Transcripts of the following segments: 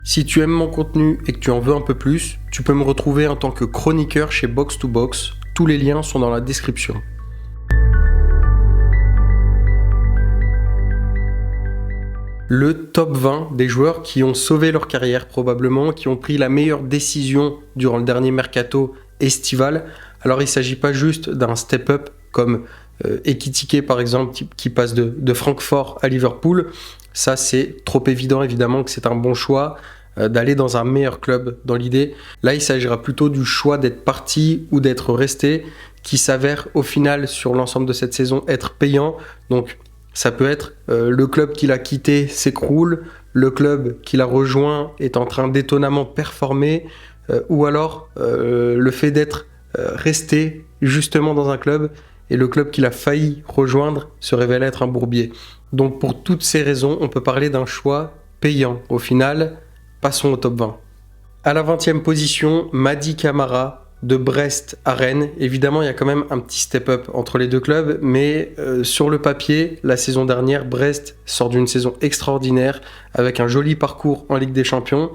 Si tu aimes mon contenu et que tu en veux un peu plus, tu peux me retrouver en tant que chroniqueur chez Box to Box. Tous les liens sont dans la description. Le top 20 des joueurs qui ont sauvé leur carrière probablement, qui ont pris la meilleure décision durant le dernier mercato estival. Alors il ne s'agit pas juste d'un step-up comme Ekitike par exemple qui passe de Francfort à Liverpool. Ça c'est trop évident évidemment que c'est un bon choix d'aller dans un meilleur club dans l'idée. Là il s'agira plutôt du choix d'être parti ou d'être resté qui s'avère au final sur l'ensemble de cette saison être payant. Donc ça peut être le club qu'il a quitté s'écroule, le club qu'il a rejoint est en train d'étonnamment performer, ou alors le fait d'être resté justement dans un club et le club qu'il a failli rejoindre se révèle être un bourbier. Donc pour toutes ces raisons, on peut parler d'un choix payant. Au final, passons au top 20. À la 20e position, Mady Camara de Brest à Rennes. Évidemment, il y a quand même un petit step-up entre les deux clubs, mais sur le papier, la saison dernière, Brest sort d'une saison extraordinaire avec un joli parcours en Ligue des Champions.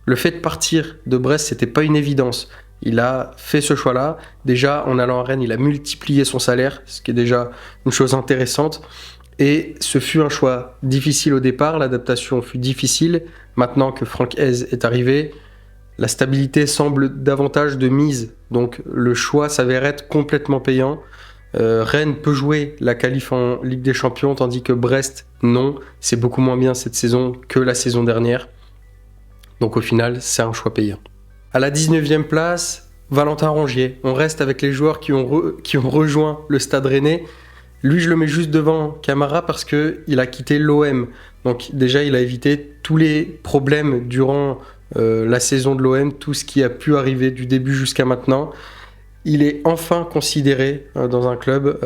Le fait de partir de Brest, c'était pas une évidence. Il a fait ce choix-là. Déjà, en allant à Rennes, il a multiplié son salaire, ce qui est déjà une chose intéressante. Et ce fut un choix difficile au départ, l'adaptation fut difficile. Maintenant que Franck Hez est arrivé, la stabilité semble davantage de mise. Donc le choix s'avère être complètement payant. Rennes peut jouer la qualif en Ligue des Champions, tandis que Brest, non. C'est beaucoup moins bien cette saison que la saison dernière. Donc au final, c'est un choix payant. À la 19e place, Valentin Rongier. On reste avec les joueurs qui ont rejoint le Stade Rennais. Lui, je le mets juste devant Camara parce qu'il a quitté l'OM. Donc déjà, il a évité tous les problèmes durant la saison de l'OM, tout ce qui a pu arriver du début jusqu'à maintenant. Il est enfin considéré dans un club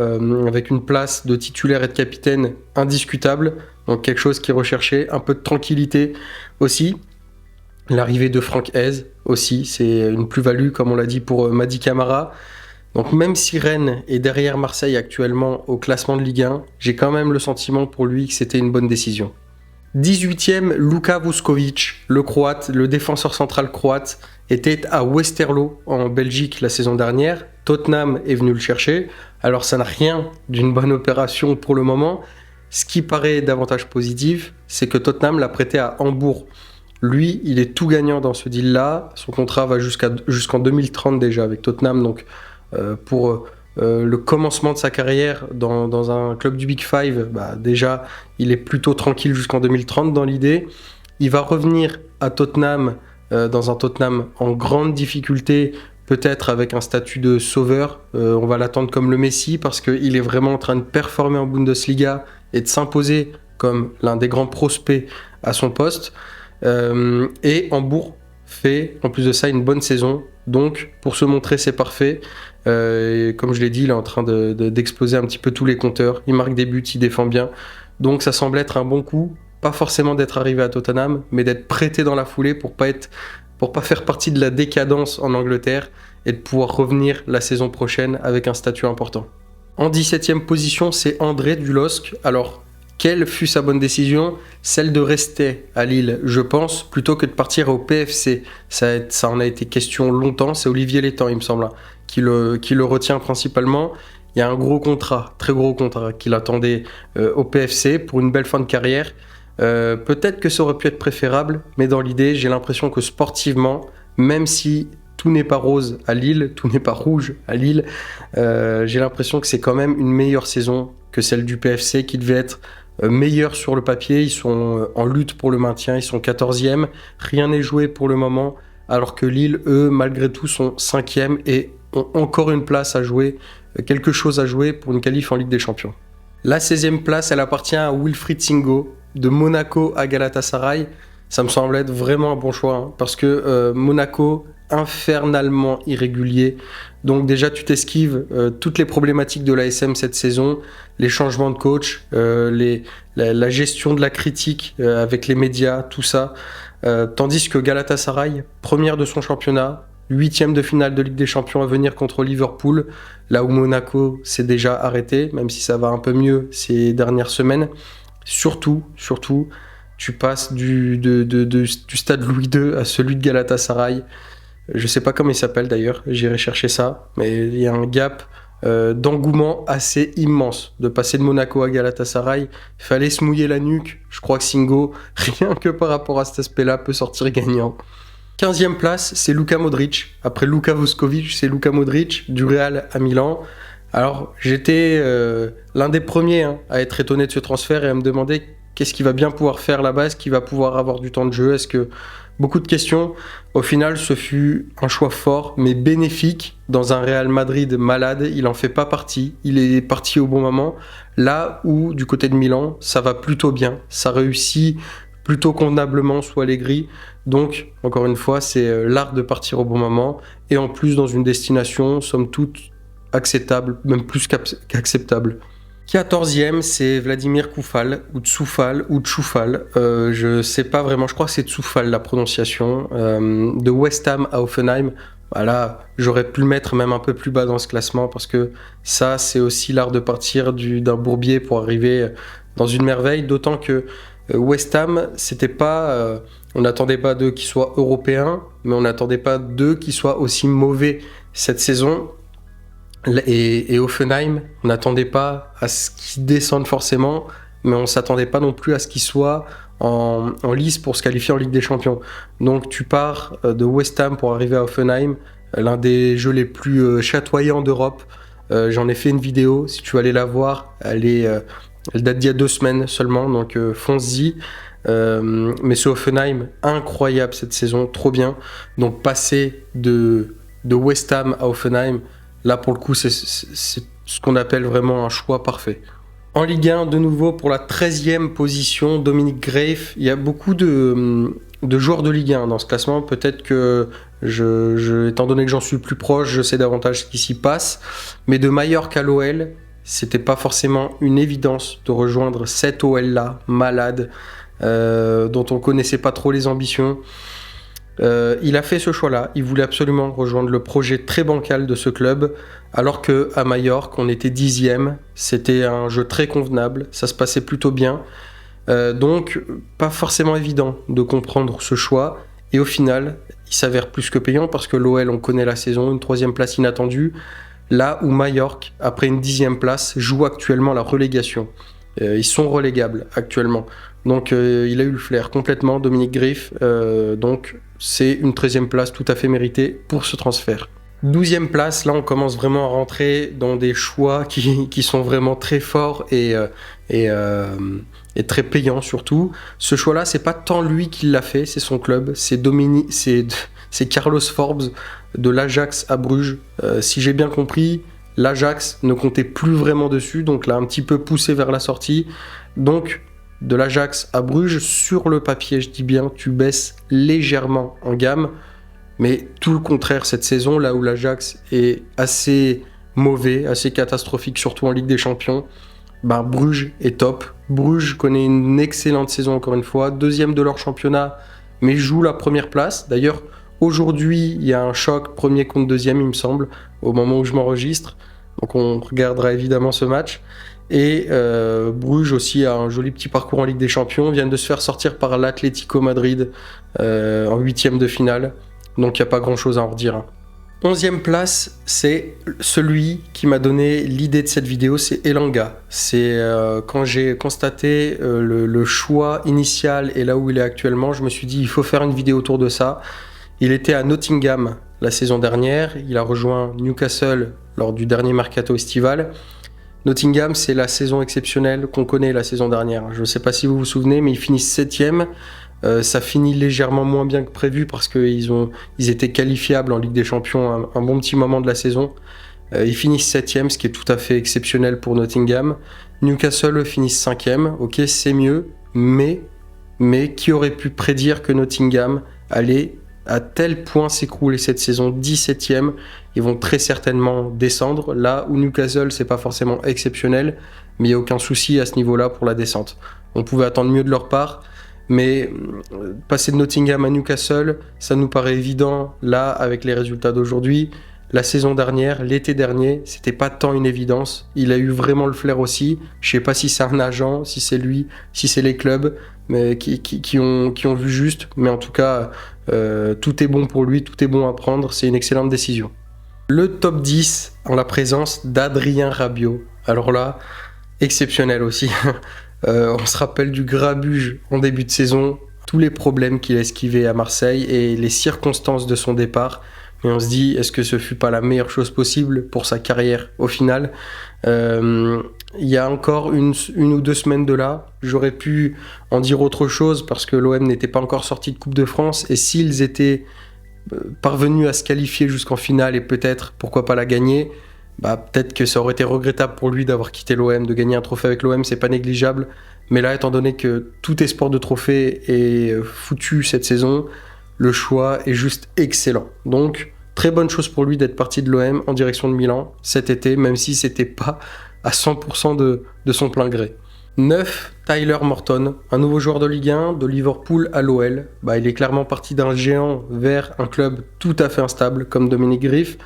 avec une place de titulaire et de capitaine indiscutable. Donc quelque chose qui est recherché. Un peu de tranquillité aussi. L'arrivée de Franck Hez aussi, c'est une plus-value, comme on l'a dit pour Mady Camara. Donc même si Rennes est derrière Marseille actuellement au classement de Ligue 1, j'ai quand même le sentiment pour lui que c'était une bonne décision. 18e, Luka Vuskovic, le croate, le défenseur central croate, était à Westerlo en Belgique la saison dernière. Tottenham est venu le chercher. Alors ça n'a rien d'une bonne opération pour le moment. Ce qui paraît davantage positif, c'est que Tottenham l'a prêté à Hambourg. Lui, il est tout gagnant dans ce deal-là. Son contrat va jusqu'en 2030 déjà avec Tottenham. Donc, pour le commencement de sa carrière dans un club du Big Five, déjà, il est plutôt tranquille jusqu'en 2030 dans l'idée. Il va revenir à Tottenham, dans un Tottenham en grande difficulté, peut-être avec un statut de sauveur. On va l'attendre comme le Messi parce qu'il est vraiment en train de performer en Bundesliga et de s'imposer comme l'un des grands prospects à son poste. Et Hambourg fait en plus de ça une bonne saison, donc pour se montrer c'est parfait. Comme je l'ai dit, il est en train d'exploser un petit peu tous les compteurs, il marque des buts, il défend bien, donc ça semble être un bon coup, pas forcément d'être arrivé à Tottenham, mais d'être prêté dans la foulée pour pas faire partie de la décadence en Angleterre et de pouvoir revenir la saison prochaine avec un statut important. En 17e position, c'est André Dulosc. Alors quelle fut sa bonne décision? Celle de rester à Lille, je pense, plutôt que de partir au PFC. Ça en a été question longtemps. C'est Olivier Létang, il me semble, qui le retient principalement. Il y a un gros contrat, très gros contrat, qu'il attendait au PFC pour une belle fin de carrière. Peut-être que ça aurait pu être préférable, mais dans l'idée, j'ai l'impression que sportivement, même si tout n'est pas rose à Lille, tout n'est pas rouge à Lille, j'ai l'impression que c'est quand même une meilleure saison que celle du PFC, qui devait être meilleurs sur le papier. Ils sont en lutte pour le maintien, ils sont 14e, rien n'est joué pour le moment, alors que Lille, eux, malgré tout, sont 5e et ont encore une place à jouer, quelque chose à jouer pour une qualif en Ligue des Champions. La 16e place, elle appartient à Wilfried Singo, de Monaco à Galatasaray. Ça me semble être vraiment un bon choix, parce que Monaco, infernalement irrégulier. Donc déjà, tu t'esquives toutes les problématiques de l'ASM cette saison, les changements de coach, la gestion de la critique avec les médias, tout ça. Tandis que Galatasaray, première de son championnat, 8e de finale de Ligue des Champions à venir contre Liverpool, là où Monaco s'est déjà arrêté, même si ça va un peu mieux ces dernières semaines. Surtout, tu passes du stade Louis II à celui de Galatasaray. Je sais pas comment il s'appelle d'ailleurs, j'irai chercher ça, mais il y a un gap d'engouement assez immense de passer de Monaco à Galatasaray. Il fallait se mouiller la nuque. Je crois que Singo, rien que par rapport à cet aspect-là, peut sortir gagnant. 15e place, c'est Luka Modric. Après Luka Vuskovic, c'est Luka Modric du Real à Milan. Alors, j'étais l'un des premiers à être étonné de ce transfert et à me demander qu'est-ce qu'il va bien pouvoir faire là-bas, est-ce qu'il va pouvoir avoir du temps de jeu, est-ce que... Beaucoup de questions. Au final, ce fut un choix fort, mais bénéfique dans un Real Madrid malade. Il n'en fait pas partie. Il est parti au bon moment. Là où, du côté de Milan, ça va plutôt bien. Ça réussit plutôt convenablement sous Allegri. Donc, encore une fois, c'est l'art de partir au bon moment. Et en plus, dans une destination, somme toute, acceptable, même plus qu'acceptable. 14e, c'est Vladimir Koufal, ou Tsoufal, ou Tchoufal. Je sais pas vraiment, je crois que c'est Tsoufal la prononciation. De West Ham à Hoffenheim. Voilà, j'aurais pu le mettre même un peu plus bas dans ce classement parce que ça, c'est aussi l'art de partir d'un bourbier pour arriver dans une merveille. D'autant que West Ham, c'était pas. On n'attendait pas d'eux qu'ils soient européens, mais on n'attendait pas d'eux qu'ils soient aussi mauvais cette saison. Et Hoffenheim, on n'attendait pas à ce qu'ils descendent forcément, mais on ne s'attendait pas non plus à ce qu'ils soient en lice pour se qualifier en Ligue des Champions. Donc tu pars de West Ham pour arriver à Hoffenheim, l'un des jeux les plus chatoyants d'Europe. J'en ai fait une vidéo, si tu veux aller la voir, elle date d'il y a 2 semaines seulement, donc fonce-y. Mais ce Hoffenheim, incroyable cette saison, trop bien. Donc passer de West Ham à Hoffenheim, là, pour le coup, c'est ce qu'on appelle vraiment un choix parfait. En Ligue 1, de nouveau, pour la 13e position, Dominic Grave. Il y a beaucoup de joueurs de Ligue 1 dans ce classement. Peut-être que, étant donné que j'en suis plus proche, je sais davantage ce qui s'y passe. Mais de Mallorca à l'OL, c'était pas forcément une évidence de rejoindre cette OL-là, malade, dont on connaissait pas trop les ambitions. Il a fait ce choix-là, il voulait absolument rejoindre le projet très bancal de ce club, alors qu'à Majorque, on était 10e, c'était un jeu très convenable, ça se passait plutôt bien, donc pas forcément évident de comprendre ce choix, et au final, il s'avère plus que payant, parce que l'OL, on connaît la saison, une 3e place inattendue, là où Majorque, après une 10e place, joue actuellement la relégation. Ils sont relégables actuellement. Donc il a eu le flair complètement, Dominic Grave. Donc c'est une 13e place tout à fait méritée pour ce transfert. 12e place, là on commence vraiment à rentrer dans des choix qui sont vraiment très forts et très payants surtout. Ce choix-là, c'est pas tant lui qui l'a fait, c'est son club, c'est Carlos Forbes de l'Ajax à Bruges. Si j'ai bien compris, l'Ajax ne comptait plus vraiment dessus, donc l'a un petit peu poussé vers la sortie. Donc, de l'Ajax à Bruges, sur le papier, je dis bien, tu baisses légèrement en gamme, mais tout le contraire cette saison, là où l'Ajax est assez mauvais, assez catastrophique, surtout en Ligue des Champions, Bruges est top. Bruges connaît une excellente saison encore une fois, 2e de leur championnat, mais joue la première place. D'ailleurs, aujourd'hui, il y a un choc, 1er contre 2e, il me semble, au moment où je m'enregistre. Donc on regardera évidemment ce match. Et Bruges aussi a un joli petit parcours en Ligue des Champions, viennent de se faire sortir par l'Atlético Madrid en 8e de finale. Donc il n'y a pas grand chose à en redire. 11e place, c'est celui qui m'a donné l'idée de cette vidéo, c'est Elanga. C'est quand j'ai constaté le choix initial et là où il est actuellement, je me suis dit il faut faire une vidéo autour de ça. Il était à Nottingham la saison dernière, il a rejoint Newcastle lors du dernier mercato estival. Nottingham, c'est la saison exceptionnelle qu'on connaît la saison dernière. Je ne sais pas si vous vous souvenez, mais ils finissent 7e. Ça finit légèrement moins bien que prévu parce qu'ils étaient qualifiables en Ligue des Champions un bon petit moment de la saison. Ils finissent 7e, ce qui est tout à fait exceptionnel pour Nottingham. Newcastle finissent 5e, ok, c'est mieux, mais qui aurait pu prédire que Nottingham allait à tel point s'écrouler cette saison, 17e, ils vont très certainement descendre, là où Newcastle c'est pas forcément exceptionnel, mais il n'y a aucun souci à ce niveau-là pour la descente. On pouvait attendre mieux de leur part, mais passer de Nottingham à Newcastle, ça nous paraît évident là avec les résultats d'aujourd'hui. La saison dernière, l'été dernier, c'était pas tant une évidence, il a eu vraiment le flair aussi, je sais pas si c'est un agent, si c'est lui, si c'est les clubs, mais qui ont vu juste. Mais en tout cas, tout est bon pour lui, tout est bon à prendre. C'est une excellente décision. Le top 10 en la présence d'Adrien Rabiot. Alors là, exceptionnel aussi. On se rappelle du grabuge en début de saison, tous les problèmes qu'il a esquivés à Marseille et les circonstances de son départ. Et on se dit, est-ce que ce fut pas la meilleure chose possible pour sa carrière au final? Il y a encore une ou deux semaines de là, j'aurais pu en dire autre chose parce que l'OM n'était pas encore sorti de Coupe de France, et s'ils étaient parvenus à se qualifier jusqu'en finale et peut-être, pourquoi pas la gagner, peut-être que ça aurait été regrettable pour lui d'avoir quitté l'OM, de gagner un trophée avec l'OM, c'est pas négligeable. Mais là, étant donné que tout est sport de trophée est foutu cette saison, le choix est juste excellent. Donc, très bonne chose pour lui d'être parti de l'OM en direction de Milan cet été, même si c'était pas à 100% de son plein gré. 9, Tyler Morton, un nouveau joueur de Ligue 1, de Liverpool à l'OL. Il est clairement parti d'un géant vers un club tout à fait instable, comme Dominique Griff.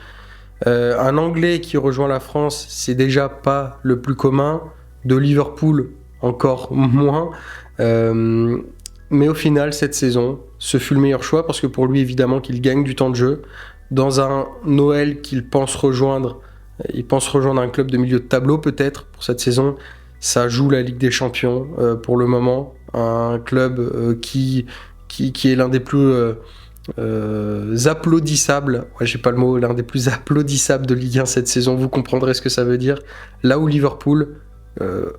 Un Anglais qui rejoint la France, c'est déjà pas le plus commun. De Liverpool, encore moins. Mais au final, cette saison, ce fut le meilleur choix parce que pour lui, évidemment, qu'il gagne du temps de jeu. Dans un Noël qu'il pense rejoindre, il pense rejoindre un club de milieu de tableau peut-être pour cette saison. Ça joue la Ligue des Champions pour le moment. Un club qui est l'un des plus applaudissables, j'ai pas le mot, l'un des plus applaudissables de Ligue 1 cette saison. Vous comprendrez ce que ça veut dire. Là où Liverpool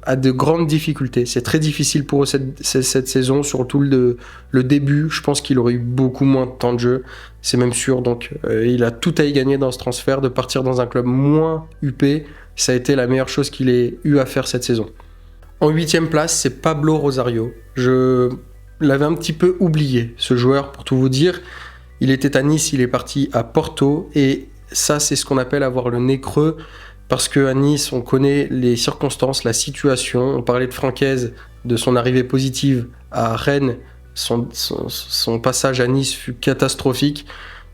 a de grandes difficultés. C'est très difficile pour eux cette saison, surtout le début. Je pense qu'il aurait eu beaucoup moins de temps de jeu, c'est même sûr. Donc il a tout à y gagner dans ce transfert. De partir dans un club moins huppé, ça a été la meilleure chose qu'il ait eu à faire cette saison. En 8e place, c'est Pablo Rosario. Je l'avais un petit peu oublié, ce joueur, pour tout vous dire. Il était à Nice, il est parti à Porto, et ça, c'est ce qu'on appelle avoir le nez creux. Parce qu'à Nice, on connaît les circonstances, la situation. On parlait de Francaise, de son arrivée positive à Rennes. Son passage à Nice fut catastrophique.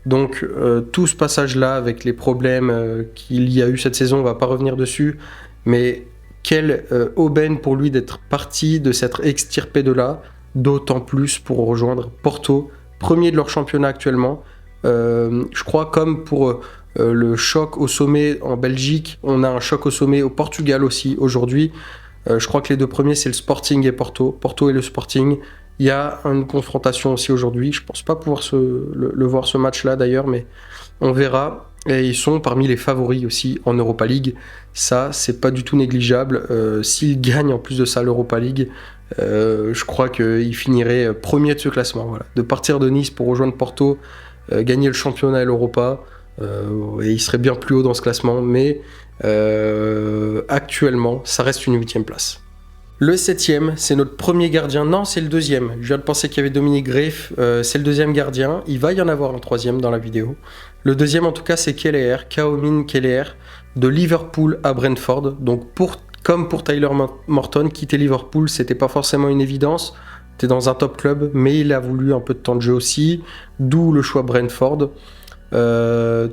Donc tout ce passage-là, avec les problèmes qu'il y a eu cette saison, on ne va pas revenir dessus. Mais quelle aubaine pour lui d'être parti, de s'être extirpé de là. D'autant plus pour rejoindre Porto, premier de leur championnat actuellement. Je crois comme pour... le choc au sommet en Belgique, on a un choc au sommet au Portugal aussi aujourd'hui. Je crois que les deux premiers, c'est le Sporting et Porto. Porto et le Sporting. Il y a une confrontation aussi aujourd'hui. Je pense pas pouvoir le voir ce match-là d'ailleurs, mais on verra. Et ils sont parmi les favoris aussi en Europa League. Ça, c'est pas du tout négligeable. S'ils gagnent en plus de ça l'Europa League, je crois qu'ils finiraient premier de ce classement. Voilà. De partir de Nice pour rejoindre Porto, gagner le championnat et l'Europa. Et il serait bien plus haut dans ce classement, mais actuellement, ça reste une 8e place. Le 7e, c'est notre premier gardien. Non, c'est le 2e. Je viens de penser qu'il y avait Dominique Griff. C'est le 2e gardien. Il va y en avoir un 3e dans la vidéo. Le 2e, en tout cas, c'est Kelleher, Kaomin Kelleher, de Liverpool à Brentford. Donc, comme pour Tyler Morton, quitter Liverpool, c'était pas forcément une évidence. T'es dans un top club, mais il a voulu un peu de temps de jeu aussi. D'où le choix Brentford.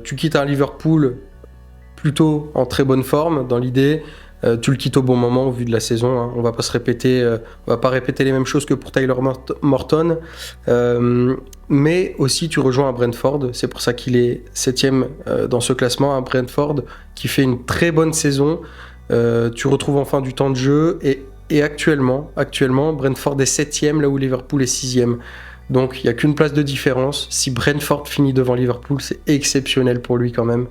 Tu quittes un Liverpool plutôt en très bonne forme dans l'idée, tu le quittes au bon moment au vu de la saison, hein. On va pas répéter les mêmes choses que pour Tyler Morton, mais aussi tu rejoins à Brentford, c'est pour ça qu'il est 7e dans ce classement, à Brentford qui fait une très bonne saison. Tu retrouves enfin du temps de jeu et actuellement Brentford est 7e là où Liverpool est 6e. Donc il n'y a qu'une place de différence. Si Brentford finit devant Liverpool, c'est exceptionnel pour lui quand même.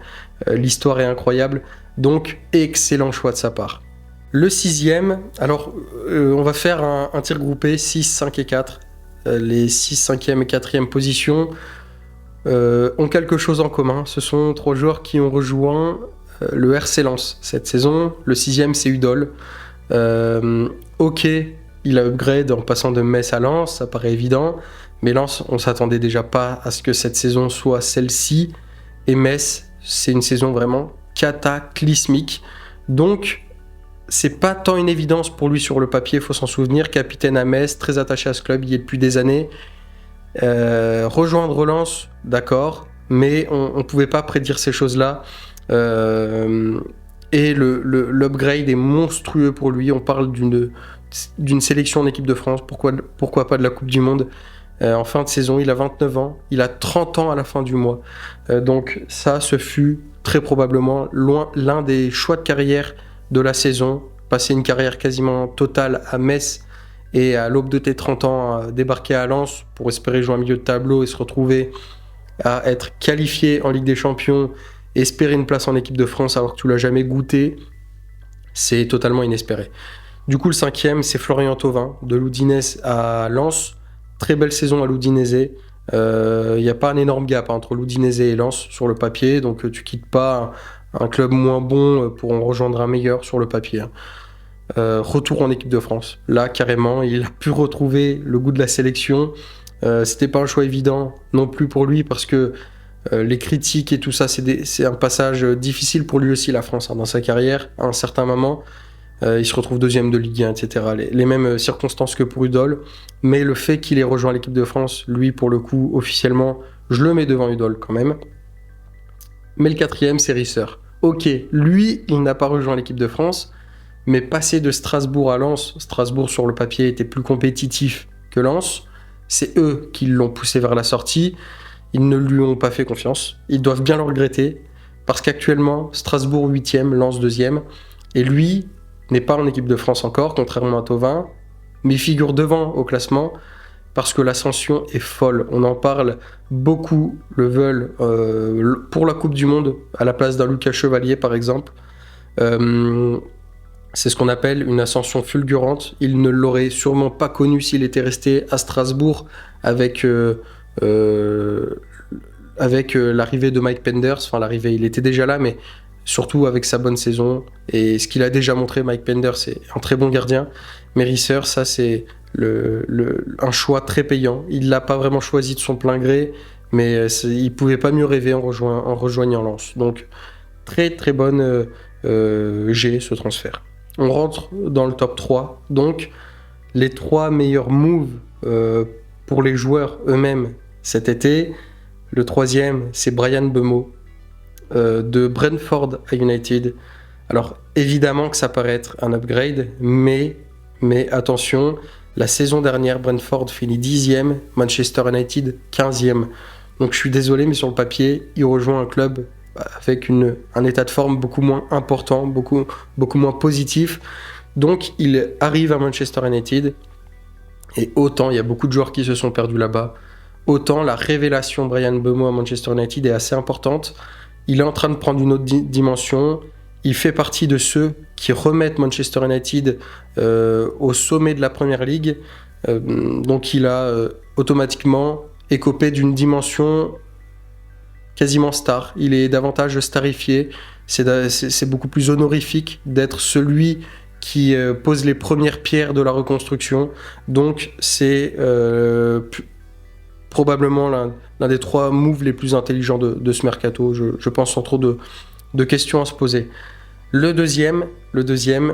L'histoire est incroyable. Donc excellent choix de sa part. Le 6e, alors on va faire un tir groupé 6, 5 et 4. Les 6, 5e et 4e positions ont quelque chose en commun. Ce sont 3 joueurs qui ont rejoint le RC Lens cette saison. Le 6e, c'est Udol. Ok, il a upgrade en passant de Metz à Lens, ça paraît évident. Mais Lens, on s'attendait déjà pas à ce que cette saison soit celle-ci. Et Metz, c'est une saison vraiment cataclysmique. Donc, c'est pas tant une évidence pour lui sur le papier, il faut s'en souvenir. Capitaine à Metz, très attaché à ce club, il y est depuis des années. Rejoindre Lens, d'accord, mais on pouvait pas prédire ces choses-là. Et l'upgrade est monstrueux pour lui. On parle d'une sélection en équipe de France, pourquoi pas de la Coupe du Monde. En fin de saison, il a 29 ans, il a 30 ans à la fin du mois. Donc ça, ce fut très probablement l'un des choix de carrière de la saison. Passer une carrière quasiment totale à Metz et à l'aube de tes 30 ans, débarquer à Lens pour espérer jouer un milieu de tableau et se retrouver à être qualifié en Ligue des Champions, espérer une place en équipe de France alors que tu l'as jamais goûté, c'est totalement inespéré. Du coup, le 5e, c'est Florian Thauvin, de l'Udinese à Lens. Très belle saison à l'Udinese. Il n'y a pas un énorme gap entre l'Udinese et Lens sur le papier, donc tu quittes pas un club moins bon pour en rejoindre un meilleur sur le papier. Retour en équipe de France. Là, carrément, il a pu retrouver le goût de la sélection. C'était pas un choix évident non plus pour lui parce que les critiques et tout ça, c'est un passage difficile pour lui aussi, la France, dans sa carrière. À un certain moment, il se retrouve deuxième de Ligue 1, etc. Les mêmes circonstances que pour Udol. Mais le fait qu'il ait rejoint l'équipe de France, lui, pour le coup, officiellement, je le mets devant Udol quand même. Mais le 4e, c'est Risser. Ok, lui, il n'a pas rejoint l'équipe de France, mais passer de Strasbourg à Lens, Strasbourg sur le papier était plus compétitif que Lens, c'est eux qui l'ont poussé vers la sortie, ils ne lui ont pas fait confiance, ils doivent bien le regretter, parce qu'actuellement, Strasbourg 8e, Lens 2e, et lui n'est pas en équipe de France encore, contrairement à Thauvin, mais il figure devant au classement, parce que l'ascension est folle. On en parle, beaucoup le veulent pour la Coupe du Monde, à la place d'un Lucas Chevalier par exemple. C'est ce qu'on appelle une ascension fulgurante. Il ne l'aurait sûrement pas connu s'il était resté à Strasbourg avec l'arrivée de Mike Penders. Enfin, l'arrivée, il était déjà là, mais surtout avec sa bonne saison. Et ce qu'il a déjà montré, Mike Penders, c'est un très bon gardien. Mais Risser, ça, c'est un choix très payant. Il ne l'a pas vraiment choisi de son plein gré, mais il ne pouvait pas mieux rêver en rejoignant Lens. Donc, très très bonne ce transfert. On rentre dans le top 3. Donc, les 3 meilleurs moves pour les joueurs eux-mêmes cet été. Le 3e, c'est Bryan Mbeumo de Brentford à United. Alors, évidemment que ça paraît être un upgrade, mais attention, la saison dernière, Brentford finit 10e, Manchester United 15e. Donc, je suis désolé, mais sur le papier, il rejoint un club avec un état de forme beaucoup moins important, beaucoup moins positif. Donc il arrive à Manchester United, et autant il y a beaucoup de joueurs qui se sont perdus là-bas, autant la révélation Bryan Mbeumo à Manchester United est assez importante. Il est en train de prendre une autre dimension. Il fait partie de ceux qui remettent Manchester United au sommet de la Premier League. Donc il a automatiquement écopé d'une dimension quasiment star. Il est davantage starifié. C'est beaucoup plus honorifique d'être celui qui pose les premières pierres de la reconstruction. Donc c'est probablement l'un des 3 moves les plus intelligents de ce mercato, je pense, sans trop de questions à se poser. Le deuxième,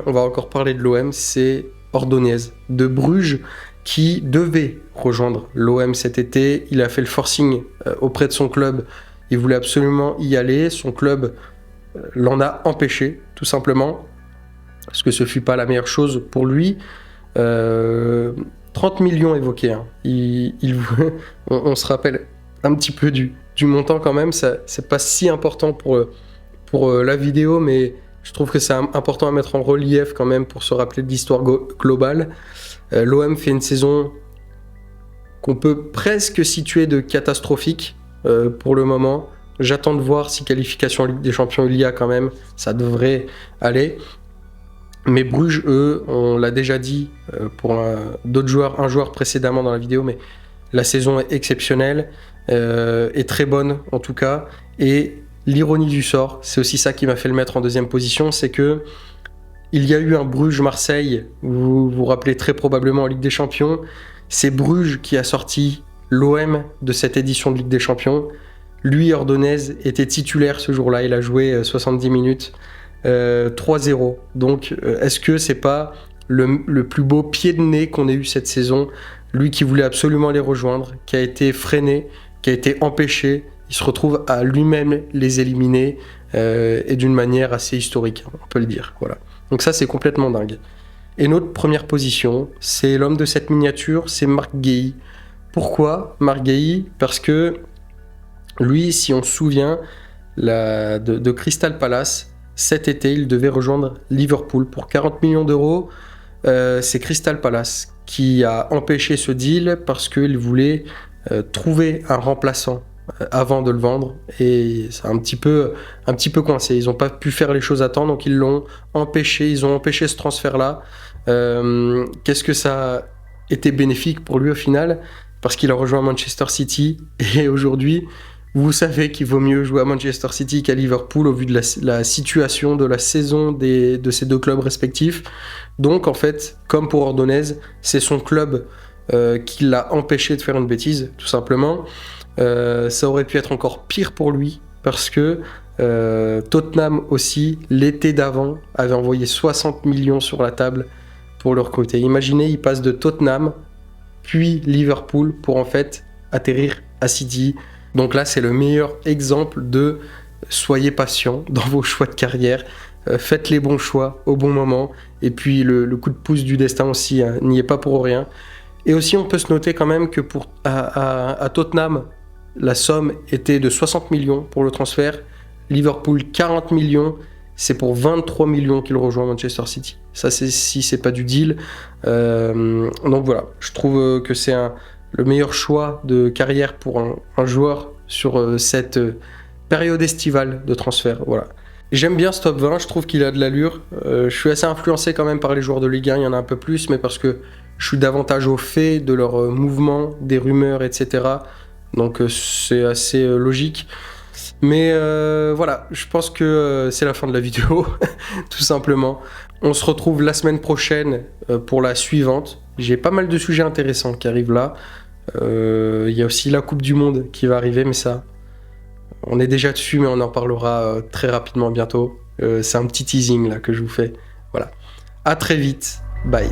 on va encore parler de l'OM, c'est Ordonez de Bruges, qui devait rejoindre l'OM cet été. Il a fait le forcing auprès de son club. Il voulait absolument y aller. Son club l'en a empêché, tout simplement, parce que ce ne fut pas la meilleure chose pour lui. 30 millions évoqués. Hein. On se rappelle un petit peu du montant quand même. C'est pas si important pour la vidéo, mais je trouve que c'est important à mettre en relief quand même pour se rappeler de l'histoire globale. L'OM fait une saison qu'on peut presque situer de catastrophique pour le moment. J'attends de voir si qualification en Ligue des Champions il y a quand même. Ça devrait aller. Mais Bruges, eux, on l'a déjà dit pour d'autres joueurs, un joueur précédemment dans la vidéo, mais la saison est exceptionnelle, est très bonne en tout cas. Et l'ironie du sort, c'est aussi ça qui m'a fait le mettre en deuxième position, c'est que il y a eu un Bruges-Marseille, vous vous rappelez très probablement en Ligue des Champions. C'est Bruges qui a sorti l'OM de cette édition de Ligue des Champions. Lui, Ordonez, était titulaire ce jour-là, il a joué 70 minutes. 3-0. Donc, est-ce que c'est pas le plus beau pied de nez qu'on ait eu cette saison? Lui qui voulait absolument les rejoindre, qui a été freiné, qui a été empêché, il se retrouve à lui-même les éliminer et d'une manière assez historique, on peut le dire. Voilà. Donc ça, c'est complètement dingue. Et notre première position, c'est l'homme de cette miniature, c'est Marc Guéhi. Pourquoi Marc Guéhi? Parce que lui, si on se souvient de Crystal Palace, cet été, il devait rejoindre Liverpool pour 40 millions d'euros. C'est Crystal Palace qui a empêché ce deal parce qu'il voulait trouver un remplaçant avant de le vendre, et c'est un petit peu coincé. Ils n'ont pas pu faire les choses à temps, donc ils l'ont empêché. Ils ont empêché ce transfert-là. Qu'est-ce que ça a été bénéfique pour lui au final? Parce qu'il a rejoint Manchester City, et aujourd'hui, vous savez qu'il vaut mieux jouer à Manchester City qu'à Liverpool au vu de la situation de la saison de ces deux clubs respectifs. Donc en fait, comme pour Ordonez, c'est son club qui l'a empêché de faire une bêtise, tout simplement. Ça aurait pu être encore pire pour lui, parce que Tottenham aussi, l'été d'avant, avait envoyé 60 millions sur la table pour le recruter. Imaginez, il passe de Tottenham, puis Liverpool, pour en fait atterrir à City. Donc là, c'est le meilleur exemple de soyez patient dans vos choix de carrière, faites les bons choix au bon moment, et puis le coup de pouce du destin aussi, hein, n'y est pas pour rien. Et aussi, on peut se noter quand même que à Tottenham, la somme était de 60 millions pour le transfert, Liverpool 40 millions, c'est pour 23 millions qu'il rejoint Manchester City. Ça, si c'est pas du deal. Donc voilà, je trouve que c'est le meilleur choix de carrière pour un joueur sur cette période estivale de transfert. Voilà. J'aime bien ce top 20, je trouve qu'il a de l'allure. Je suis assez influencé quand même par les joueurs de Ligue 1, il y en a un peu plus, mais parce que je suis davantage au fait de leurs mouvements, des rumeurs, etc. Donc c'est assez logique. Mais voilà, je pense que c'est la fin de la vidéo, tout simplement. On se retrouve la semaine prochaine pour la suivante. J'ai pas mal de sujets intéressants qui arrivent là. Il y a aussi la Coupe du Monde qui va arriver, mais ça, on est déjà dessus, mais on en parlera très rapidement bientôt. C'est un petit teasing là que je vous fais. Voilà. À très vite. Bye.